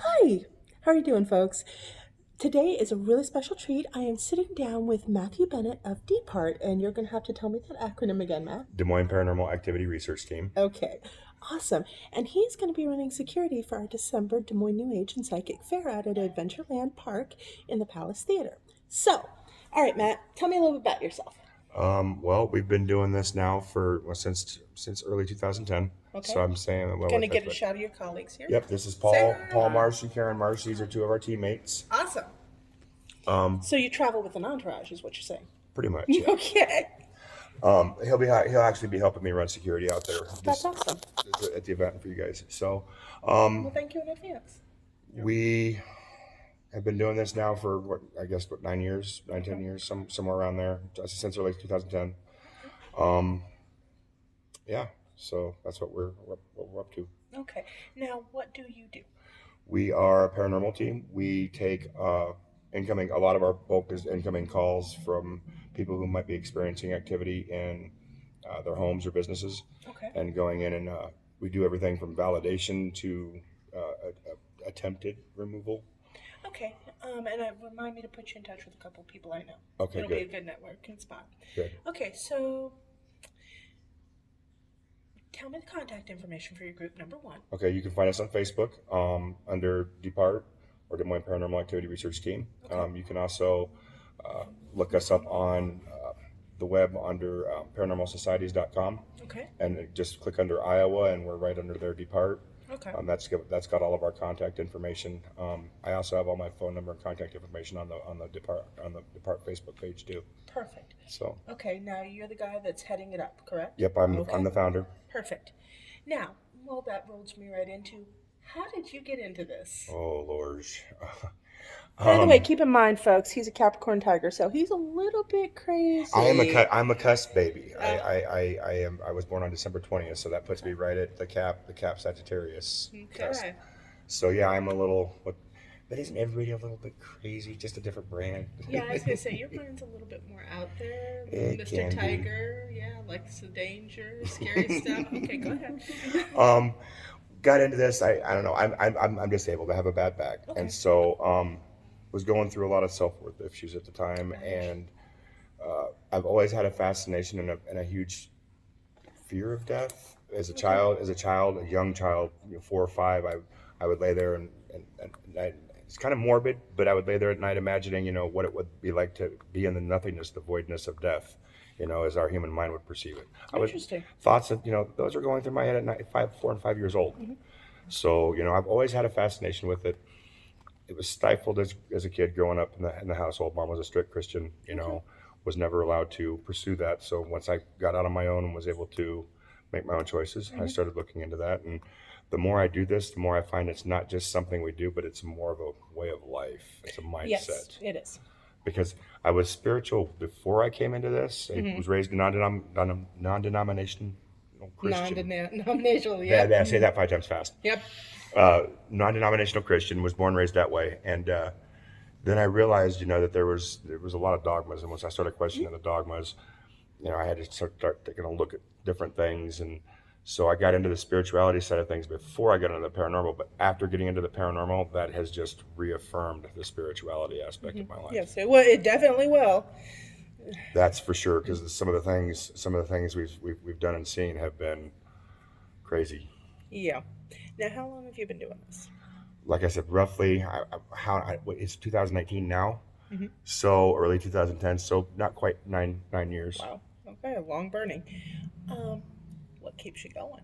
Hi, how are you doing, folks? Today is a really special treat. I am sitting down with Matthew Bennett of DPART, and you're going to have to tell me that acronym again, Matt. Des Moines Paranormal Activity Research Team. Okay, awesome. And he's going to be running security for our December Des Moines New Age and Psychic Fair out at Adventureland Park in the Palace Theater. So, all right, Matt, tell me a little bit about yourself. Well, we've been doing this now for since early 2010. Okay. So I'm saying, well, Going to get a shot of your colleagues here. Yep, this is Say Paul hi. Marsh, Karen Marsh. These are two of our teammates. Awesome. Um, So you travel with an entourage, is what you're saying? Pretty much. Yeah. Okay. He'll actually be helping me run security out there. That's awesome. At the event for you guys. So, Well, thank you in advance. we have been doing this now for what 9 years, 10 years, somewhere around there, since early 2010. Yeah, so that's what we're up to. Okay. Now, what do you do? We are a paranormal team. We take a lot of our bulk is incoming calls from people who might be experiencing activity in their homes or businesses, Okay. and going in and we do everything from validation to attempted removal. Okay. Remind me to put you in touch with a couple people I know. Okay, It'll good. be a good networking spot. Good. Okay, so tell me the contact information for your group, number one. Okay, you can find us on Facebook under DPART or Des Moines Paranormal Activity Research Team. Okay. You can also look us up on the web under paranormalsocieties.com, Okay. and just click under Iowa, and we're right under their DPART. Okay. That's got all of our contact information. I also have all my phone number and contact information on the DPART Facebook page too. Perfect. So, Okay, now you're the guy that's heading it up, correct? yep, Okay. I'm the founder. Perfect. Now, well, that rolls me right into how did you get into this? Oh Lord. By the way, keep in mind, folks, he's a Capricorn Tiger, so he's a little bit crazy. I'm a cusp baby. Oh. I was born on December 20th, so that puts me right at the cap Sagittarius cusp. Okay. So yeah, I'm a little. But isn't everybody a little bit crazy? Just a different brand. Yeah, I was gonna say your mind's a little bit more out there, It Mr. can be. Tiger. Yeah, likes the danger, scary stuff. Okay, go ahead. Got into this. I don't know. I'm disabled. I have a bad back, Okay. and so was going through a lot of self worth issues at the time, and I've always had a fascination and a huge fear of death. As a young child, 4 or 5, I would lay there and it's kind of morbid, but I would lay there at night imagining, what it would be like to be in the nothingness, the voidness of death, as our human mind would perceive it. Interesting. Thoughts that, those are going through my head at night, 4 and 5 years old. Mm-hmm. So, I've always had a fascination with it. It was stifled as a kid growing up in the household. Mom was a strict Christian, Okay. was never allowed to pursue that. So once I got out on my own and was able to make my own choices, I started looking into that. And the more I do this, the more I find it's not just something we do, but it's more of a way of life. It's a mindset. Yes, it is. Because I was spiritual before I came into this. I was raised non-denominational Christian. Non-denominational, Yeah, yeah. I say that 5 times fast. Yep. Non-denominational Christian, was born, raised that way, and then I realized, that there was a lot of dogmas, and once I started questioning the dogmas, I had to start taking a look at different things, and so I got into the spirituality side of things before I got into the paranormal. But after getting into the paranormal, that has just reaffirmed the spirituality aspect of my life. Yes, it definitely will. That's for sure, because some of the things we've done and seen have been crazy. Yeah. Now, how long have you been doing this? Like I said, roughly, it's 2019 now, Mm-hmm. so early 2010, so not quite nine years. Wow. Okay, long burning. What keeps you going?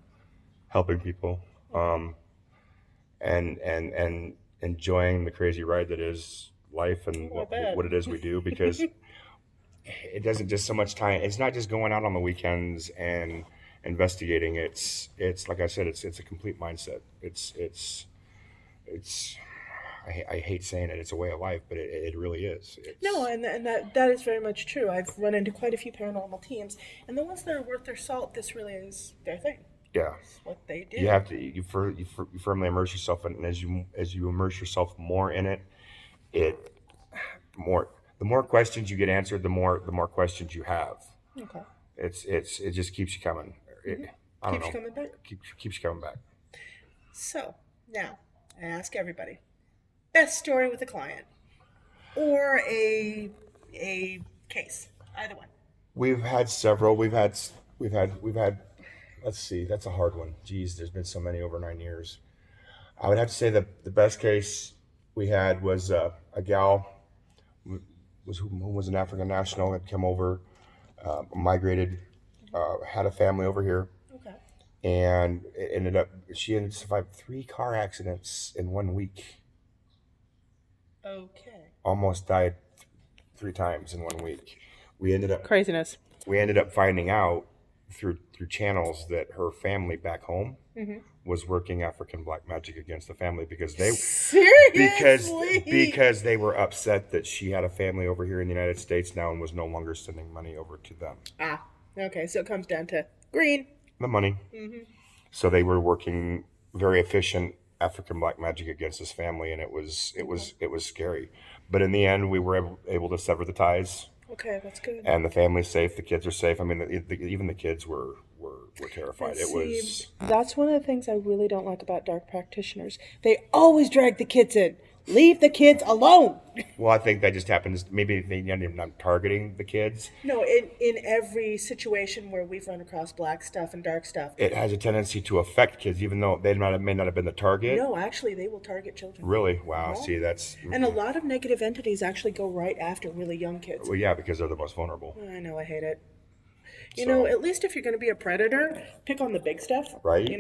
Helping people, and enjoying the crazy ride that is life, and Oh, I bet. what it is we do, because it doesn't just so much time. It's not just going out on the weekends and investigating. It's like I said, it's a complete mindset. It's I hate saying it. It's a way of life, but it really is. No, and that is very much true. I've run into quite a few paranormal teams, and the ones that are worth their salt, this really is their thing. Yeah. It's what they do. You have to you firmly immerse yourself in it, and as you immerse yourself more in it, it more the more questions you get answered, the more questions you have. Okay. It just keeps you coming. I don't Keeps you know. coming back. Keeps you coming back. So now I ask everybody, a story with a client or a case. Either one. We've had several. We've had. Let's see. That's a hard one. Geez, there's been so many over 9 years. I would have to say that the best case we had was a gal who was an African national, had come over, migrated, had a family over here, Okay. and she ended up survived 3 car accidents in 1 week. Okay. Almost died 3 times in 1 week. We ended up Craziness. finding out through channels that her family back home was working African black magic against the family because they were upset that she had a family over here in the United States now and was no longer sending money over to them. Ah. Okay. So it comes down to green. The money. So they were working very efficient African black magic against this family, and it was scary. But in the end, we were able to sever the ties. Okay, that's good. And the family's safe. The kids are safe. I mean, even the kids were terrified. That's one of the things I really don't like about dark practitioners. They always drag the kids in. Leave the kids alone. Well, I think that just happens. Maybe they're not targeting the kids. No, in every situation where we've run across black stuff and dark stuff, It has a tendency to affect kids, even though they may not have been the target. no, actually, they will target children. Really? Wow. Uh-huh. See, that's. And a lot of negative entities actually go right after really young kids. Well, yeah, because they're the most vulnerable. I know, I hate it. You So- know, at least if you're going to be a predator, pick on the big stuff. Right? You